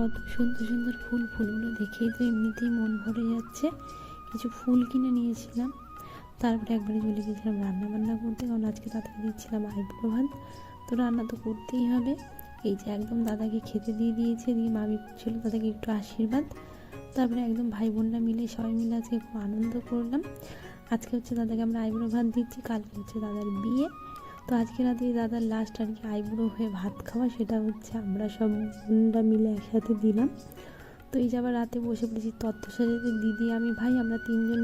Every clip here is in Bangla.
কত সুন্দর সুন্দর ফুল, ফুলগুলো দেখেই তো এমনিতেই মন ভরে যাচ্ছে। কিছু ফুল কিনে নিয়েছিলাম, তারপরে একবারে চলে গিয়েছিলাম রান্না করতে, কারণ আজকে দাদাকে দিচ্ছিলাম আইবুড়ো ভাত। তো রান্না তো করতেই হবে। এই যে একদম দাদাকে খেতে দিয়ে দিয়েছে, দিয়ে মামি ছিল দাদাকে একটু আশীর্বাদ। তারপরে একদম ভাই বোনরা মিলে সবাই মিলে আজকে খুব আনন্দ করলাম। আজকে হচ্ছে দাদাকে আমরা আইবুড়ো ভাত দিচ্ছি, কালকে হচ্ছে দাদার বিয়ে। তো আজকে রাতে দাদার লাস্ট আর কি আইবুড়ো হয়ে ভাত খাওয়া, সেটা হচ্ছে আমরা সব বোনরা মিলে একসাথে দিলাম। তো এই যে আবার রাতে বসে পড়েছি তত্ত্ব সাজাতে, দিদি আমি ভাই আমরা তিনজন।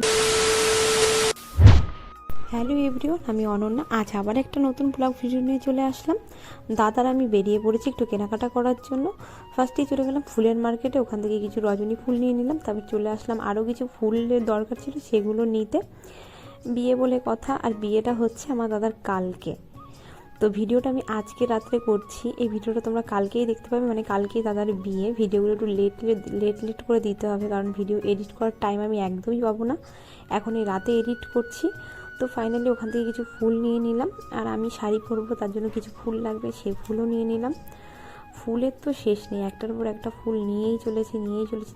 হ্যালো এভরিওয়ান, আমি অনন্যা। আজ আবার একটা নতুন ব্লগ ভিডিও নিয়ে চলে আসলাম। দাদার আমি বেরিয়ে পড়েছি একটু কেনাকাটা করার জন্য। ফার্স্টেই চলে গেলাম ফুলের মার্কেটে, ওখান থেকে কিছু রজনী ফুল নিয়ে নিলাম। তারপর চলে আসলাম আরও কিছু ফুলের দরকার ছিল সেগুলো নিতে। বিয়ে বলে কথা, আর বিয়েটা হচ্ছে আমার দাদার কালকে। তো ভিডিওটা আমি আজকে রাত্রে করছি, এই ভিডিওটা তোমরা কালকেই দেখতে পাবে, মানে কালকেই দাদার বিয়ে। ভিডিওগুলো একটু লেট করে দিতে হবে, কারণ ভিডিও এডিট করার টাইম আমি একদমই পাবো না, এখন এই রাতে এডিট করছি। তো ফাইনালি ওখান থেকে কিছু ফুল নিয়ে নিলাম, আর আমি শাড়ি পরবো তার জন্য কিছু ফুল লাগবে, সেই ফুলও নিয়ে নিলাম। ফুলের তো শেষ নেই, একটার পর একটা ফুল নিয়েই চলেছি।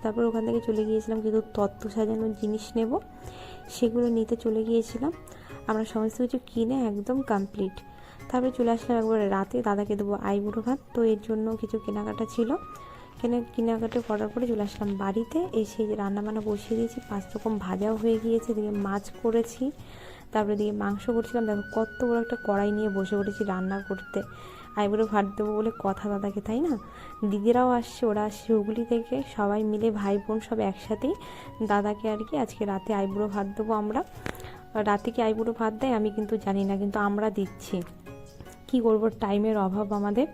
তারপর ওখান থেকে চলে গিয়েছিলাম কিছু তত্ত্ব সাজানোর জিনিস নেব, সেগুলো নিতে চলে গিয়েছিলাম। আমরা সমস্ত কিছু কিনে একদম কমপ্লিট। তারপরে চলে আসলাম একবারে রাতে, দাদাকে দেবো আইবুড়ো ভাত। তো এর জন্য কিছু কেনাকাটা ছিল, কেনাকাটা করার পরে চলে আসলাম বাড়িতে। এসে যে রান্নাবান্না বসিয়ে দিয়েছি, 5 রকম ভাজাও হয়ে গিয়েছে, দিকে মাছ করেছি, তারপরে দিকে মাংস করছিলাম। দেখো কত বড় একটা কড়াই নিয়ে বসে পড়েছি রান্না করতে, আইবুড়ো ভাত দেবো বলে কথা দাদাকে, তাই না? দিদিরাও আসছে, ওরা আসছে হুগলি থেকে, সবাই মিলে ভাই বোন সব একসাথেই দাদাকে আর কি আজকে রাতে আইবুড়ো ভাত দেবো আমরা। রাতে কি আইবুড়ো ভাত দেয় আমি কিন্তু জানি না, কিন্তু আমরা দিচ্ছি। কি করবো, টাইমের অভাব আমাদের।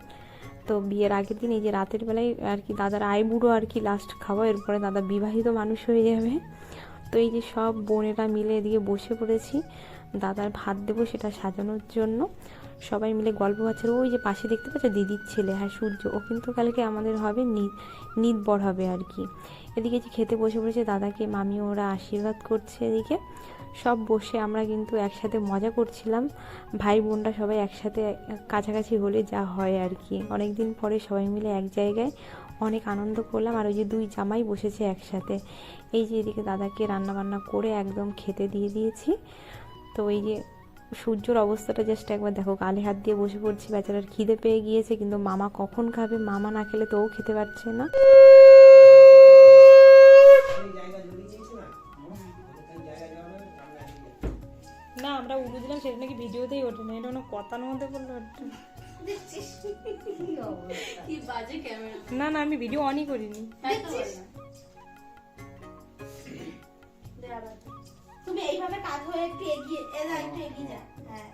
তো বিয়ের আগের দিন এই যে রাতের বেলায় আর কি দাদার আইবুড়ো আর কি লাস্ট খাওয়া, এরপরে দাদা বিবাহিত মানুষ হয়ে যাবে। তো এই যে সব বোনেরা মিলে এদিকে বসে পড়েছি, দাদার ভাত দেবো সেটা সাজানোর জন্য। সবাই মিলে গল্প হচ্ছে। ওই যে পাশে দেখতে পাচ্ছ দিদির ছেলে, হ্যাঁ সূর্য, ও কিন্তু কালকে আমাদের হবে নিত বর হবে আর কি। এদিকে যে খেতে বসে পড়েছে, দাদাকে মামি ওরা আশীর্বাদ করছে। এদিকে সব বসে আমরা কিন্তু একসাথে মজা করছিলাম, ভাই বোনরা সবাই একসাথে কাছাকাছি হলে যা হয় আর কি। অনেক দিন পরে সবাই মিলে এক জায়গায় অনেক আনন্দ করলাম। আর ওই যে 2 জামাই বসেছে একসাথে। এই যে এদিকে দাদাকে রান্নাবান্না করে একদম খেতে দিয়ে দিয়েছি। তো এই যে সূর্যর অবস্থাটা জাস্ট একবার দেখো, গালে হাত দিয়ে বসে পড়ছি, বেচারার খিদে পেয়ে গিয়েছে, কিন্তু মামা কখন খাবে, মামা না খেলে তো ও খেতে পারছে না। না আমরা উড়ু দিলাম, সেটা নাকি ভিডিওতেই ওঠে না, এটা কোনো কথার মধ্যে বললো। না না আমি ভিডিও অনই করিনি। তুমি এইভাবে কাজ হয়ে একটু এগিয়ে একটু এগিয়ে যা। হ্যাঁ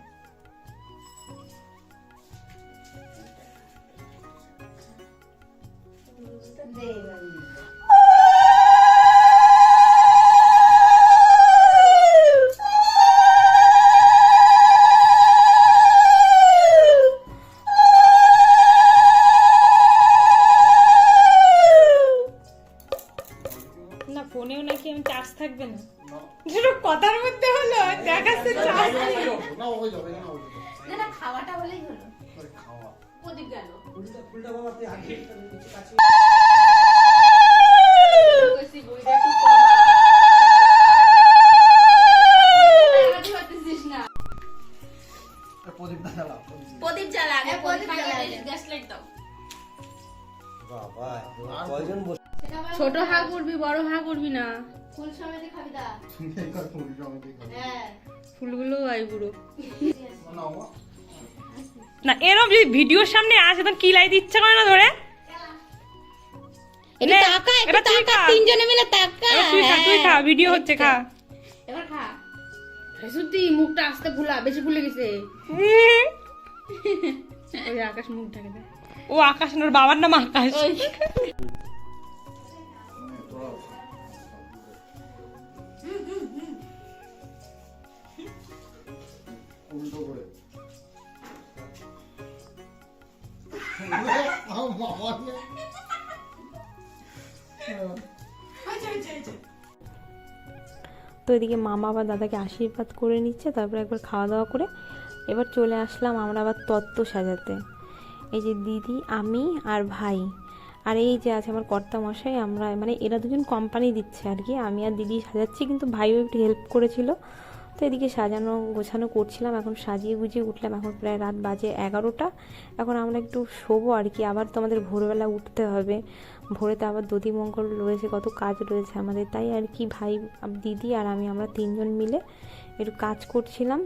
না ফোনেও নাকি আমি চার্জ থাকবে না, যেটা কথার মধ্যে হলো দেখাচ্ছে চার্জ না হয়ে যাবে না না না খাওয়াটা হলেই হলো। খাওয়া প্রদীপ গেল ফুলটা বাবা তুই আগে নিচে কাছে কইছি বইটা একটু কমা আগে হতেছিস না। প্রদীপ জ্বালা প্রদীপ জ্বালা আগে, প্রদীপ জ্বালা গ্যাস লাইট দাও বাবা। কয়জন বসে ছোট হা করবি, বড় হা করবি না। ফুল সমেতে খাবি দা। তুমি একবার ফুল জমাতে খাও হ্যাঁ ফুলগুলো আইবুড়ো নাও না, এরকম যদি ভিডিওর সামনে আসে তখন কি লাই দিচ্ছে করে না ধরে। এটা তাকা, এটা তাকা, তিনজনে মিলে তাকা। তুই খা, ভিডিও হচ্ছে, খা। এবার খা। সত্যি মুখটা আস্তে ফুলা, বেশি ফুলে গেছে। ওই আকাশ মুখ ঢাকে দেয়। ও আকাশ না, ওর বাবার নাম আকাশ। উল্টো করে তো এদিকে মামা আবার দাদাকে আশীর্বাদ করে নিচ্ছে, তারপর একবার খাওয়া দাওয়া করে এবার চলে আসলাম আমরা আবার তত্ত্ব সাজাতে। এই যে দিদি, আমি আর ভাই আর এই যে আছে আমার কর্তা মশাই, আমরা মানে এরা দুজন কোম্পানি দিচ্ছে আর কি, আমি আর দিদি সাজাচ্ছি, কিন্তু ভাইও একটু হেল্প করেছিল। তো এদিকে সাজানো গোছানো করছিলাম, এখন সাজিয়ে গুজিয়ে উঠলাম, এখন প্রায় রাত বাজে 11টা। এখন আমরা একটু শোবো আর কি, আবার তো আমাদের ভোরবেলা উঠতে হবে, ভোরেতে আবার দধিমঙ্গল রয়েছে, কত কাজ রয়েছে আমাদের, তাই আর কি ভাই দিদি আর আমরা 3জন মিলে একটু কাজ করছিলাম।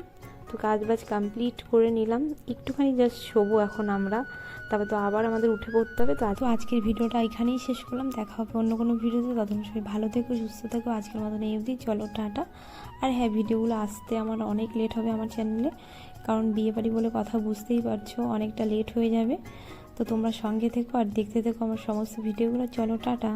তো কাজ বাজ কমপ্লিট করে নিলাম, একটুখানি জাস্ট শোবো এখন আমরা, তারপর তো আবার আমাদের উঠে পড়তে হবে। তো আজকের ভিডিওটা এখানেই শেষ করলাম, দেখা হবে অন্য কোনো ভিডিওতে, ততক্ষণ সবাই ভালো থেকো সুস্থ থেকো, আজকের মতন এই অবধি, চলো টাটা। আর হ্যাঁ, ভিডিওগুলো আসতে আমার অনেক লেট হবে আমার চ্যানেলে, কারণ বিয়েবাড়ি বলে কথা বুঝতেই পারছো, অনেকটা লেট হয়ে যাবে। তো তোমরা সঙ্গে থেকো আর দেখতে থেকো আমার সমস্ত ভিডিওগুলো, চলো টাটা।